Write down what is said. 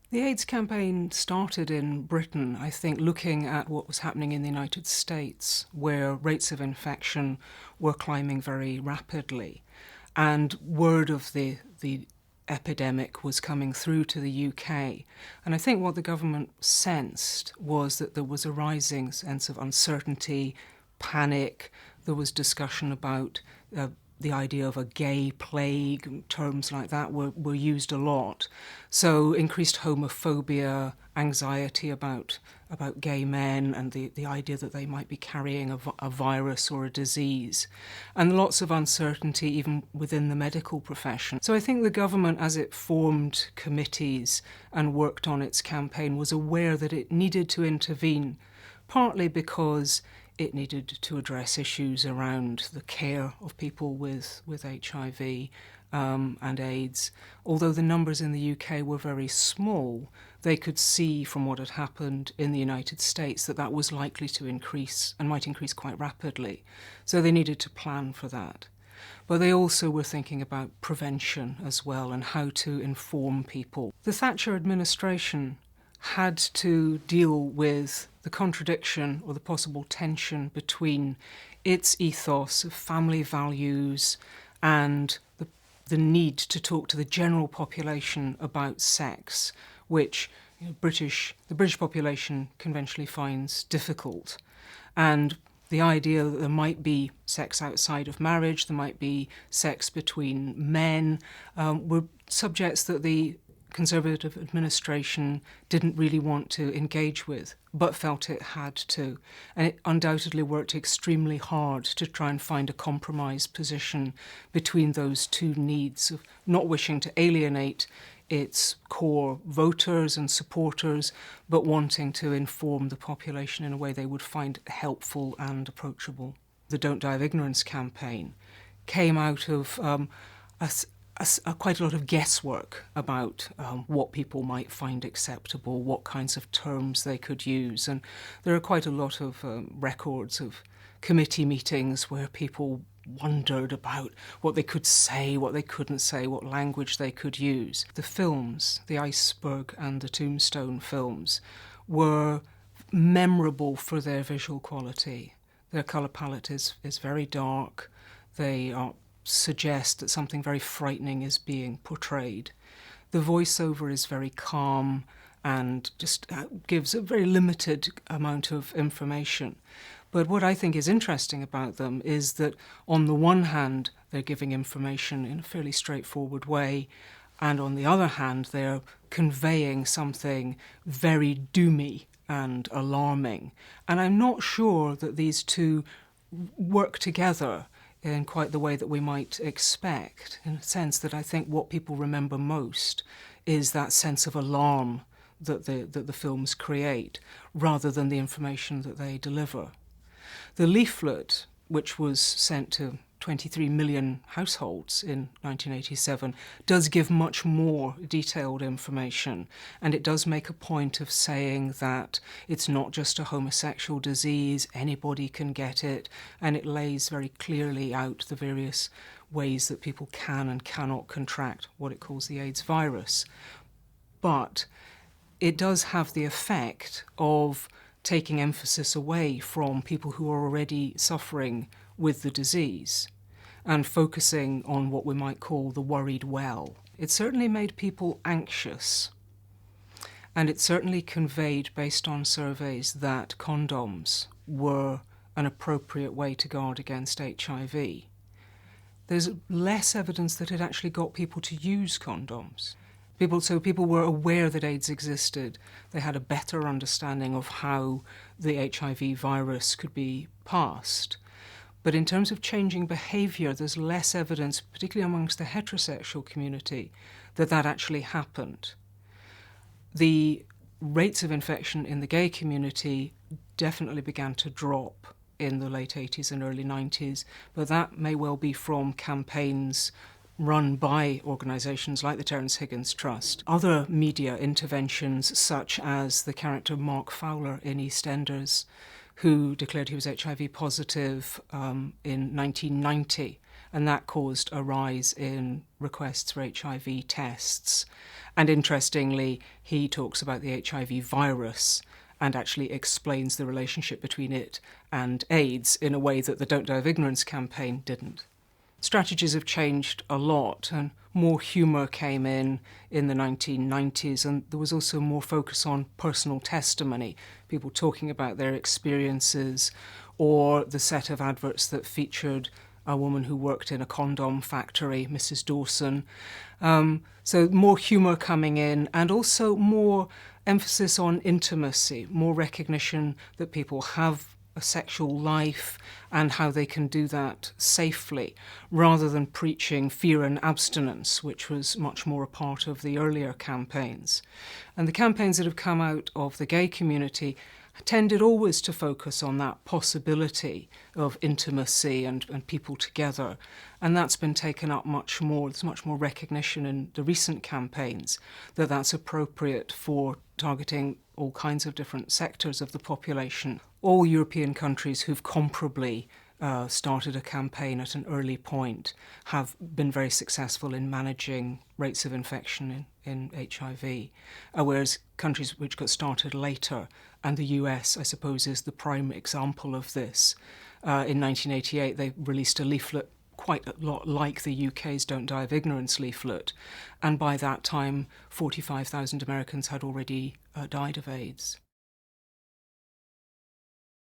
The AIDS campaign started in Britain, I think, looking at what was happening in the United States, where rates of infection were climbing very rapidly. And word of the epidemic was coming through to the UK. And I think what the government sensed was that there was a rising sense of uncertainty, panic. There was discussion about the idea of a gay plague, terms like that were used a lot. So increased homophobia, anxiety about gay men and the idea that they might be carrying a virus or a disease, and lots of uncertainty even within the medical profession. So I think the government, as it formed committees and worked on its campaign, was aware that it needed to intervene, partly because it needed to address issues around the care of people with HIV and AIDS. Although the numbers in the UK were very small, they could see from what had happened in the United States that that was likely to increase and might increase quite rapidly. So they needed to plan for that. But they also were thinking about prevention as well and how to inform people. The Thatcher administration had to deal with the contradiction or the possible tension between its ethos of family values and the need to talk to the general population about sex, which the British population conventionally finds difficult. And the idea that there might be sex outside of marriage, there might be sex between men, were subjects that the Conservative administration didn't really want to engage with, but felt it had to. And it undoubtedly worked extremely hard to try and find a compromise position between those two needs of not wishing to alienate its core voters and supporters, but wanting to inform the population in a way they would find helpful and approachable. The Don't Die of Ignorance campaign came out of quite a lot of guesswork about what people might find acceptable, what kinds of terms they could use. And there are quite a lot of records of committee meetings where people wondered about what they could say, what they couldn't say, what language they could use. The films, the Iceberg and the Tombstone films, were memorable for their visual quality. Their colour palette is very dark. They suggest that something very frightening is being portrayed. The voiceover is very calm and just gives a very limited amount of information. But what I think is interesting about them is that on the one hand, they're giving information in a fairly straightforward way, and on the other hand, they're conveying something very doomy and alarming. And I'm not sure that these two work together in quite the way that we might expect, in a sense that I think what people remember most is that sense of alarm that the films create, rather than the information that they deliver. The leaflet, which was sent to 23 million households in 1987, does give much more detailed information, and it does make a point of saying that it's not just a homosexual disease, anybody can get it, and it lays very clearly out the various ways that people can and cannot contract what it calls the AIDS virus. But it does have the effect of taking emphasis away from people who are already suffering with the disease and focusing on what we might call the worried well. It certainly made people anxious, and it certainly conveyed, based on surveys, that condoms were an appropriate way to guard against HIV. There's less evidence that it actually got people to use condoms. So people were aware that AIDS existed. They had a better understanding of how the HIV virus could be passed. But in terms of changing behaviour, there's less evidence, particularly amongst the heterosexual community, that that actually happened. The rates of infection in the gay community definitely began to drop in the late 80s and early 90s, but that may well be from campaigns run by organisations like the Terence Higgins Trust. Other media interventions, such as the character Mark Fowler in EastEnders, who declared he was HIV positive in 1990 and that caused a rise in requests for HIV tests. And interestingly, he talks about the HIV virus and actually explains the relationship between it and AIDS in a way that the Don't Die of Ignorance campaign didn't. Strategies have changed a lot, and more humour came in the 1990s, and there was also more focus on personal testimony, people talking about their experiences, or the set of adverts that featured a woman who worked in a condom factory, Mrs. Dawson. So more humour coming in, and also more emphasis on intimacy, more recognition that people have a sexual life and how they can do that safely, rather than preaching fear and abstinence, which was much more a part of the earlier campaigns. And the campaigns that have come out of the gay community tended always to focus on that possibility of intimacy and people together. And that's been taken up much more. There's much more recognition in the recent campaigns that that's appropriate for targeting all kinds of different sectors of the population. All European countries who've comparably started a campaign at an early point have been very successful in managing rates of infection in HIV, whereas countries which got started later, and the US, I suppose, is the prime example of this. In 1988, they released a leaflet quite a lot like the UK's Don't Die of Ignorance leaflet, and by that time, 45,000 Americans had already died of AIDS.